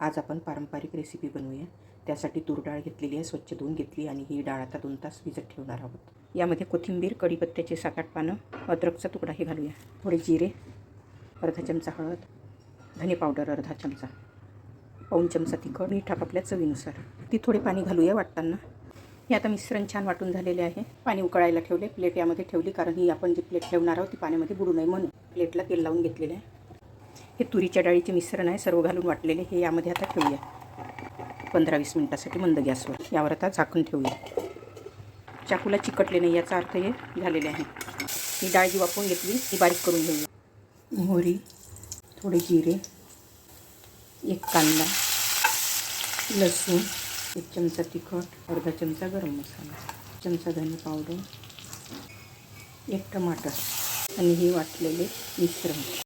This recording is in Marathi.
आज आपण पारंपरिक रेसिपी बनवूया। त्यासाठी तूर डाळ घेतलेली आहे, स्वच्छ धुवून घेतली आणि ही डाळ आता 2 तास भिजत ठेवणार आहोत। यामध्ये कोथिंबीर, कढीपत्त्याचे 7-8 पानं, अद्रकचा तुकडा हे घालूया, थोडे जिरे, अर्धा चमचा हळद, धने पावडर अर्धा चमचा, पाऊण चमचा तिखट, मीठ आपल्या चवीनुसार। ती थोडे पाणी घालूया वाटताना। हे आता मिश्रण छान वाटून झालेले आहे। पाणी उकळायला ठेवले, प्लेट यामध्ये ठेवली कारण ही आपण जी प्लेट ठेवणार आहोत ती पाण्यामध्ये बुडू नये म्हणून प्लेटला तेल लावून घेतलेले आहे। हे तुरीच्या डाळीचे मिश्रण आहे, सर्व घालून वाटलेले। हे यामध्ये आता ठेवूया 15-20 मिनिटासाठी मंद गॅसवर। यावर आता झाकण ठेवूया। चाकूला चिकटले नाही याचा अर्थ हे झालेले आहे। ही डाळ जी वाफवून घेतली ही बारीक करून घेऊया। मोहरी, थोडे जिरे, 1 कांदा, लसूण, 1 चमचा तिखट, अर्धा चमचा गरम मसाला, 1 चमचा धने पावडर, 1 टमाटर आणि हे वाटलेले मिश्रण